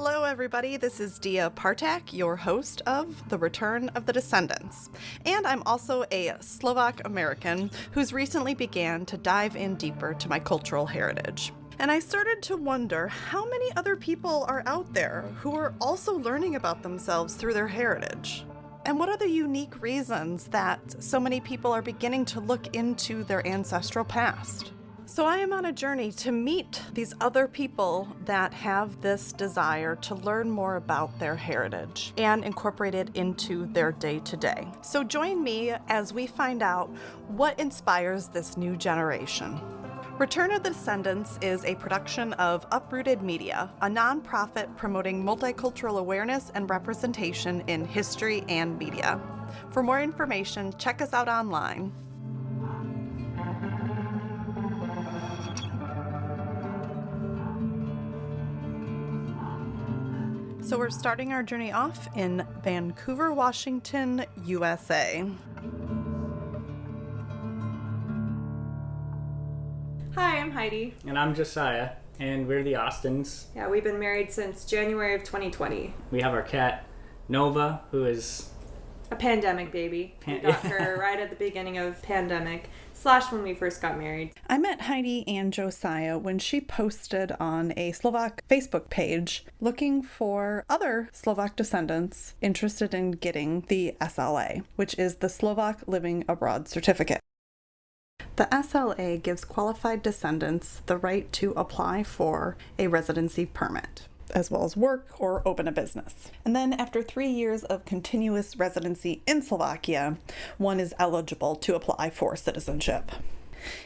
Hello, everybody. This is Deah Partak, your host of The Return of the Descendants. And I'm also a Slovak American who's recently began to dive in deeper to my cultural heritage. And I started to wonder how many other people are out there who are also learning about themselves through their heritage. And what are the unique reasons that so many people are beginning to look into their ancestral past? So I am on a journey to meet these other people that have this desire to learn more about their heritage and incorporate it into their day-to-day. So join me as we find out what inspires this new generation. Return of the Descendants is a production of UpRooted Media, a nonprofit promoting multicultural awareness and representation in history and media. For more information, check us out online. So we're starting our journey off in Vancouver, Washington, USA. Hi, I'm Heidi. And I'm Josiah, and we're the Austins. Yeah, we've been married since January of 2020. We have our cat, Nova, who is a pandemic baby. We got her right at the beginning of pandemic / when we first got married. I met Heidi and Josiah when she posted on a Slovak Facebook page looking for other Slovak descendants interested in getting the SLA, which is the Slovak Living Abroad Certificate. The SLA gives qualified descendants the right to apply for a residency permit, as well as work or open a business. And then after 3 years of continuous residency in Slovakia, one is eligible to apply for citizenship.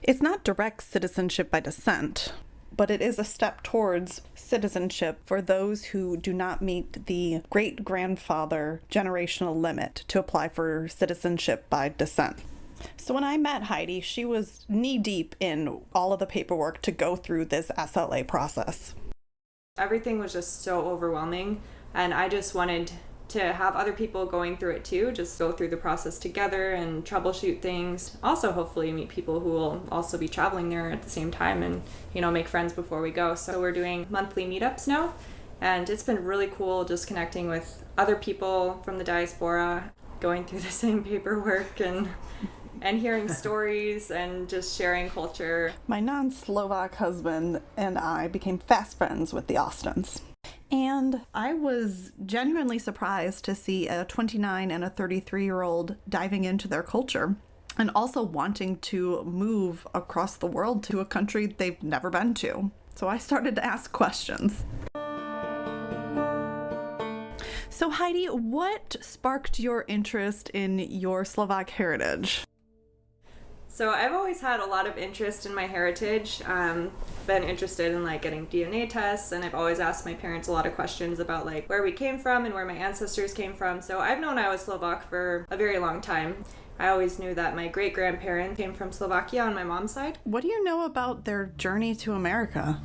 It's not direct citizenship by descent, but it is a step towards citizenship for those who do not meet the great-grandfather generational limit to apply for citizenship by descent. So when I met Heidi, she was knee-deep in all of the paperwork to go through this SLA process. Everything was just so overwhelming, and I just wanted to have other people going through it too, just go through the process together and troubleshoot things. Also, hopefully meet people who will also be traveling there at the same time and, make friends before we go. So we're doing monthly meetups now, and it's been really cool just connecting with other people from the diaspora, going through the same paperwork and hearing stories and just sharing culture. My non-Slovak husband and I became fast friends with the Austins. And I was genuinely surprised to see a 29 and a 33-year-old diving into their culture and also wanting to move across the world to a country they've never been to. So I started to ask questions. So Heidi, what sparked your interest in your Slovak heritage? So I've always had a lot of interest in my heritage, been interested in getting DNA tests, and I've always asked my parents a lot of questions about where we came from and where my ancestors came from. So I've known I was Slovak for a very long time. I always knew that my great-grandparents came from Slovakia on my mom's side. What do you know about their journey to America?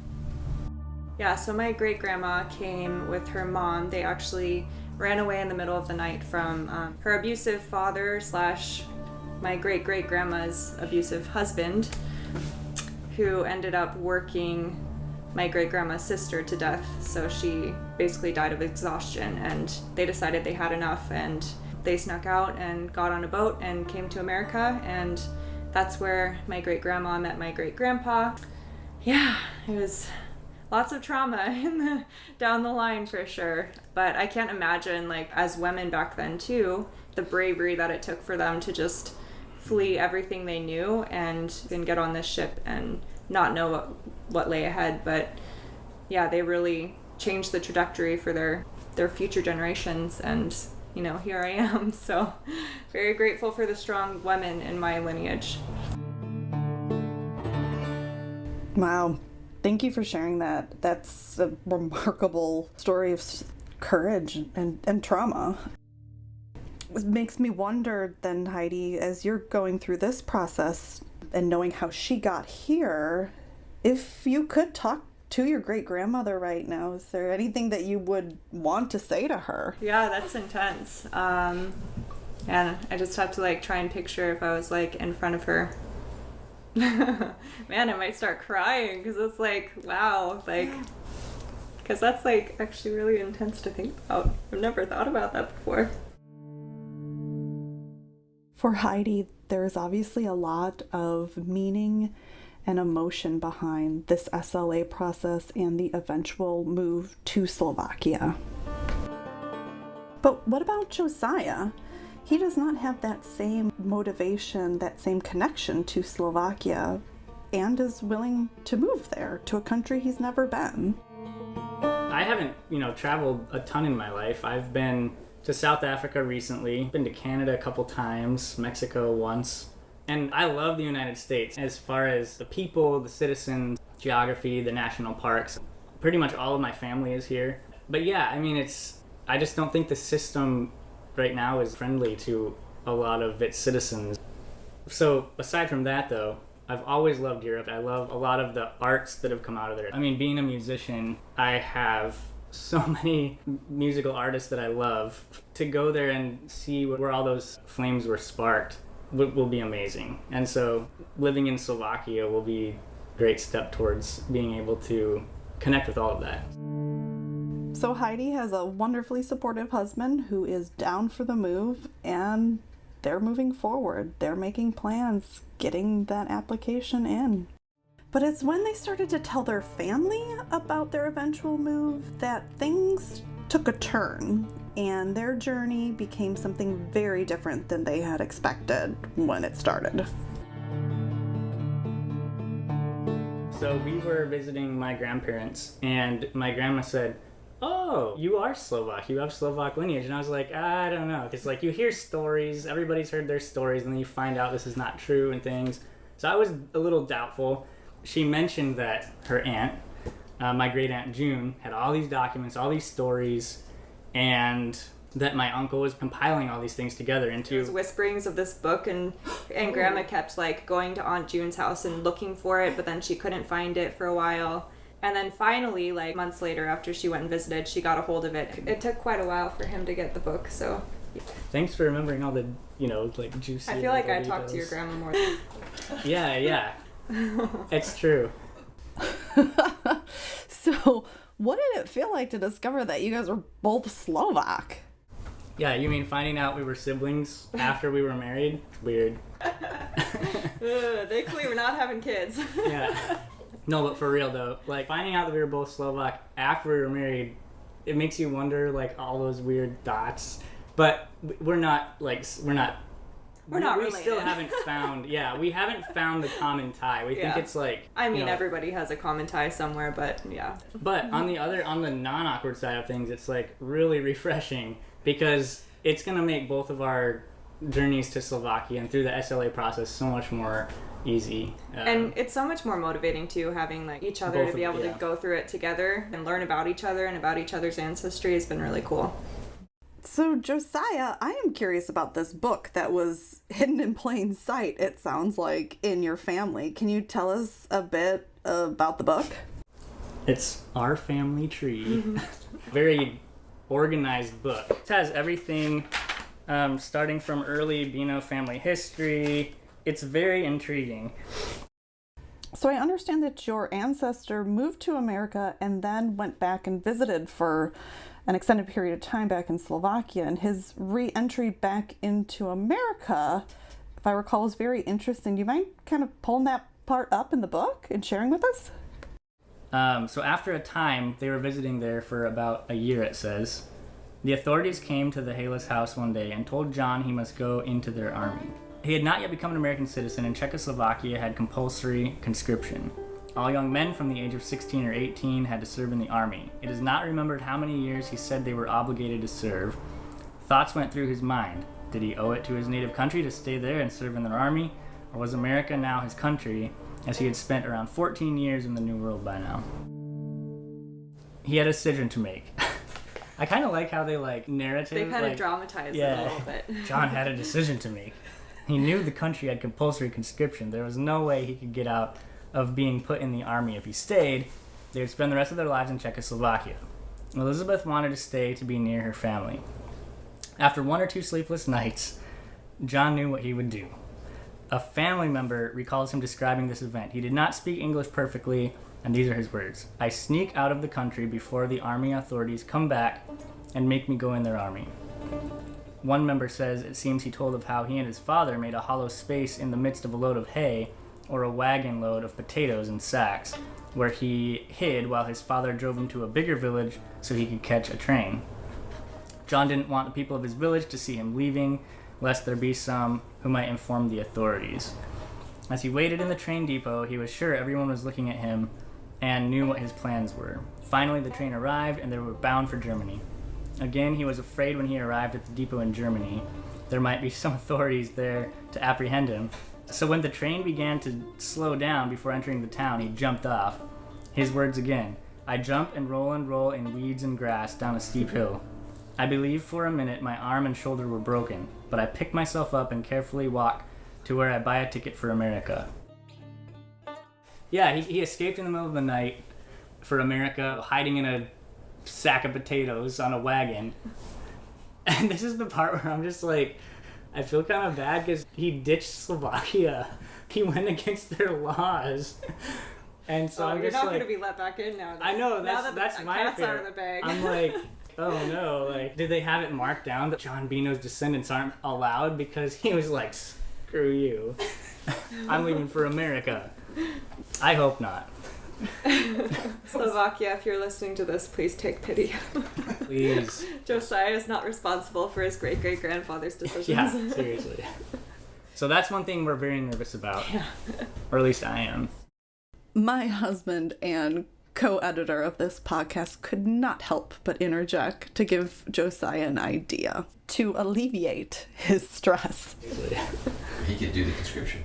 Yeah, so my great-grandma came with her mom. They actually ran away in the middle of the night from her abusive father / my great-great-grandma's abusive husband, who ended up working my great-grandma's sister to death. So she basically died of exhaustion, and they decided they had enough, and they snuck out and got on a boat and came to America, and that's where my great-grandma met my great-grandpa. Yeah, it was lots of trauma down the line for sure. But I can't imagine, as women back then too, the bravery that it took for them to just flee everything they knew and then get on this ship and not know what lay ahead. But yeah, they really changed the trajectory for their future generations, and here I am. So very grateful for the strong women in my lineage. Wow. Thank you for sharing that. That's a remarkable story of courage and trauma. It makes me wonder then, Heidi, as you're going through this process and knowing how she got here, if you could talk to your great-grandmother right now, is there anything that you would want to say to her? Yeah, that's intense. And I just have to try and picture if I was in front of her. Man, I might start crying because it's wow, Because that's like actually really intense to think about. I've never thought about that before. For Heidi, there's obviously a lot of meaning and emotion behind this SLA process and the eventual move to Slovakia. But what about Josiah? He does not have that same motivation, that same connection to Slovakia, and is willing to move there, to a country he's never been. I haven't, traveled a ton in my life. I've been to South Africa recently, been to Canada a couple times, Mexico once. And I love the United States as far as the people, the citizens, geography, the national parks. Pretty much all of my family is here. But yeah, I just don't think the system right now is friendly to a lot of its citizens. So aside from that though, I've always loved Europe. I love a lot of the arts that have come out of there. Being a musician, I have so many musical artists that I love. To go there and see where all those flames were sparked will be amazing. And so living in Slovakia will be a great step towards being able to connect with all of that. So Heidi has a wonderfully supportive husband who is down for the move, and they're moving forward. They're making plans, getting that application in. But it's when they started to tell their family about their eventual move that things took a turn, and their journey became something very different than they had expected when it started. So we were visiting my grandparents, and my grandma said, "Oh, you are Slovak. You have Slovak lineage." And I was like, I don't know. It's like you hear stories, everybody's heard their stories, and then you find out this is not true and things. So I was a little doubtful. She mentioned that her aunt, my great aunt June, had all these documents, all these stories, and that my uncle was compiling all these things together into... There was whisperings of this book, and Grandma kept like going to Aunt June's house and looking for it, but then she couldn't find it for a while. And then finally, like months later, after she went and visited, she got a hold of it. It took quite a while for him to get the book, so... Thanks for remembering all the, juicy... I feel like I talked to your grandma more than... Yeah. It's true. So, what did it feel like to discover that you guys were both Slovak? Yeah, you mean finding out we were siblings after we were married? Weird. Thankfully, we're not having kids. Yeah. No, but for real though, like finding out that we were both Slovak after we were married, it makes you wonder like all those weird thoughts. But we're not related. We still haven't found, we haven't found the common tie. We think it's like... everybody has a common tie somewhere, but yeah. But on the non-awkward side of things, it's like really refreshing because it's going to make both of our journeys to Slovakia and through the SLA process so much more easy. And it's so much more motivating too, having like each other to be able to go through it together and learn about each other and about each other's ancestry has been really cool. So, Josiah, I am curious about this book that was hidden in plain sight, it sounds like, in your family. Can you tell us a bit about the book? It's our family tree. Very organized book. It has everything starting from early Bino family history. It's very intriguing. So I understand that your ancestor moved to America and then went back and visited for an extended period of time back in Slovakia, and his re-entry back into America, if I recall, was very interesting. Do you mind kind of pulling that part up in the book and sharing with us? So after a time, they were visiting there for about a year, it says. The authorities came to the Halas house one day and told John he must go into their army. He had not yet become an American citizen, and Czechoslovakia had compulsory conscription. All young men from the age of 16 or 18 had to serve in the army. It is not remembered how many years he said they were obligated to serve. Thoughts went through his mind. Did he owe it to his native country to stay there and serve in their army? Or was America now his country, as he had spent around 14 years in the New World by now? He had a decision to make. I kind of like how they narrative. They kind of dramatize it a little bit. John had a decision to make. He knew the country had compulsory conscription. There was no way he could get out of being put in the army. If he stayed, they would spend the rest of their lives in Czechoslovakia. Elizabeth wanted to stay to be near her family. After 1 or 2 sleepless nights, John knew what he would do. A family member recalls him describing this event. He did not speak English perfectly, And these are his words. I sneak out of the country before the army authorities come back and make me go in their army. One member says it seems he told of how he and his father made a hollow space in the midst of a load of hay or a wagon load of potatoes in sacks, where he hid while his father drove him to a bigger village so he could catch a train. John didn't want the people of his village to see him leaving, lest there be some who might inform the authorities. As he waited in the train depot, he was sure everyone was looking at him and knew what his plans were. Finally, the train arrived and they were bound for Germany. Again, he was afraid when he arrived at the depot in Germany, there might be some authorities there to apprehend him. So when the train began to slow down before entering the town, he jumped off. His words again, I jump and roll in weeds and grass down a steep hill. I believe for a minute my arm and shoulder were broken, but I picked myself up and carefully walked to where I buy a ticket for America. Yeah, he escaped in the middle of the night for America, hiding in a sack of potatoes on a wagon. And this is the part where I'm just like, I feel kind of bad because he ditched Slovakia. He went against their laws. And so I'm you're just not like, going to be let back in now. I know, now that's the my cat's fear. out of the bag. I'm like, oh no, like, did they have it marked down that John Bino's descendants aren't allowed? Because he was like, screw you. I'm leaving for America. I hope not. Slovakia, if you're listening to this, please take pity. Please. Josiah is not responsible for his great-great-grandfather's decisions. Yeah, seriously. So that's one thing we're very nervous about. Yeah. Or at least I am. My husband and co-editor of this podcast could not help but interject to give Josiah an idea to alleviate his stress. He could do the conscription.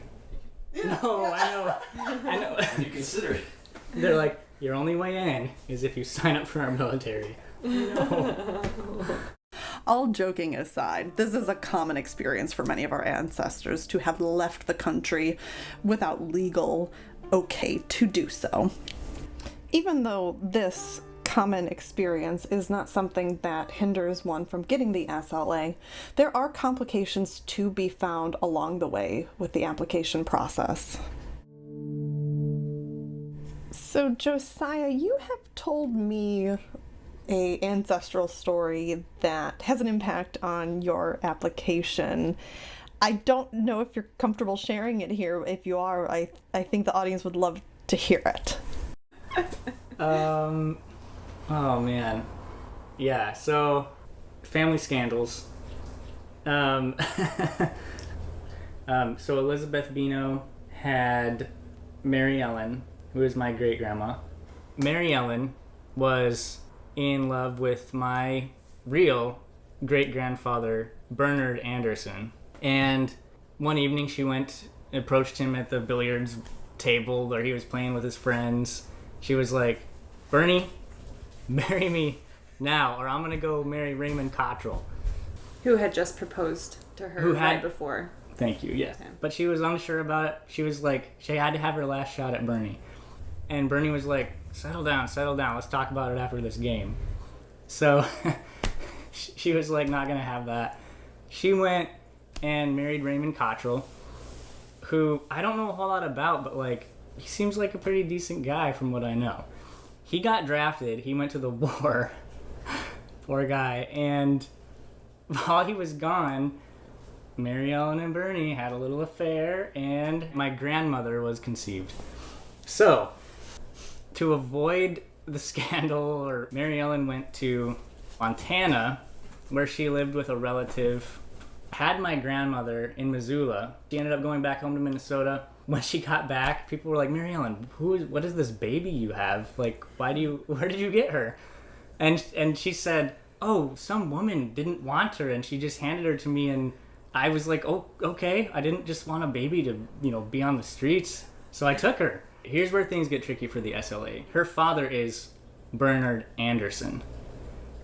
No, I know. You consider it. They're like, your only way in is if you sign up for our military. No. All joking aside, this is a common experience for many of our ancestors to have left the country without legal okay to do so. Even though this common experience is not something that hinders one from getting the SLA, there are complications to be found along the way with the application process. So Josiah, you have told me a ancestral story that has an impact on your application. I don't know if you're comfortable sharing it here. If you are, I think the audience would love to hear it. Oh man. Yeah, so family scandals. So Elizabeth Bino had Mary Ellen, who is my great grandma. Mary Ellen was in love with my real great grandfather, Bernard Anderson. And one evening she approached him at the billiards table where he was playing with his friends. She was like, Bernie, marry me now, or I'm going to go marry Raymond Cottrell. Who had just proposed to her right before. Thank you, yes. Okay. But she was unsure about it. She was like, she had to have her last shot at Bernie. And Bernie was like, settle down, let's talk about it after this game. So she was like, not going to have that. She went and married Raymond Cottrell, who I don't know a whole lot about, but like, he seems like a pretty decent guy from what I know. He got drafted, he went to the war, poor guy, and while he was gone, Mary Ellen and Bernie had a little affair, and my grandmother was conceived. So, to avoid the scandal, Mary Ellen went to Montana, where she lived with a relative, had my grandmother in Missoula. She ended up going back home to Minnesota. When she got back, people were like, Mary Ellen, what is this baby you have? Like, where did you get her? And she said, oh, some woman didn't want her, and she just handed her to me, and I was like, oh, okay. I didn't just want a baby to, be on the streets. So I took her. Here's where things get tricky for the SLA. Her father is Bernard Anderson.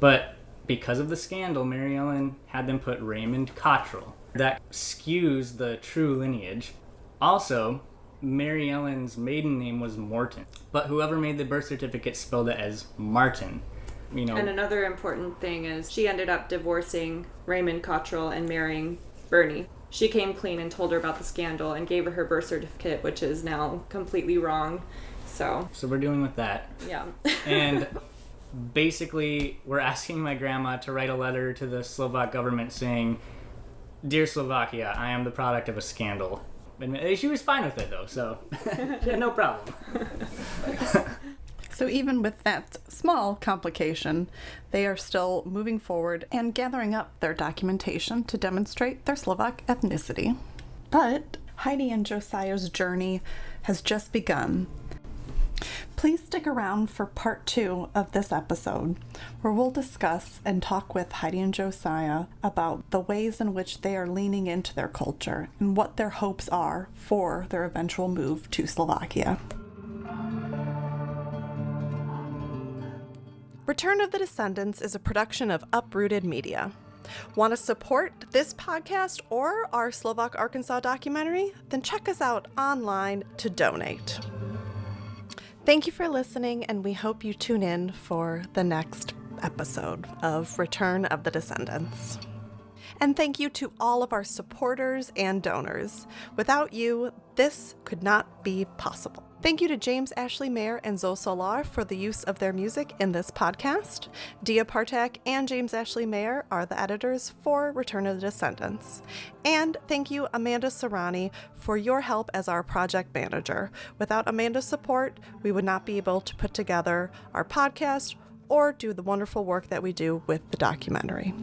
But because of the scandal, Mary Ellen had them put Raymond Cottrell. That skews the true lineage. Also, Mary Ellen's maiden name was Morton. But whoever made the birth certificate spelled it as Martin. And another important thing is she ended up divorcing Raymond Cottrell and marrying Bernie. She came clean and told her about the scandal and gave her birth certificate, which is now completely wrong. So we're doing with that. yeah. And basically, we're asking my grandma to write a letter to the Slovak government saying, "Dear Slovakia, I am the product of a scandal." And she was fine with it, though, so she had no problem. So even with that small complication, they are still moving forward and gathering up their documentation to demonstrate their Slovak ethnicity. But Heidi and Josiah's journey has just begun. Please stick around for part 2 of this episode, where we'll discuss and talk with Heidi and Josiah about the ways in which they are leaning into their culture and what their hopes are for their eventual move to Slovakia. Return of the Descendants is a production of UpRooted Media. Want to support this podcast or our Slovak Arkansas documentary? Then check us out online to donate. Thank you for listening, and we hope you tune in for the next episode of Return of the Descendants. And thank you to all of our supporters and donors. Without you, this could not be possible. Thank you to James Ashley Mayer and Zoe Solar for the use of their music in this podcast. Deah Partak and James Ashley Mayer are the editors for Return of the Descendants. And thank you, Amanda Serrani, for your help as our project manager. Without Amanda's support, we would not be able to put together our podcast or do the wonderful work that we do with the documentary.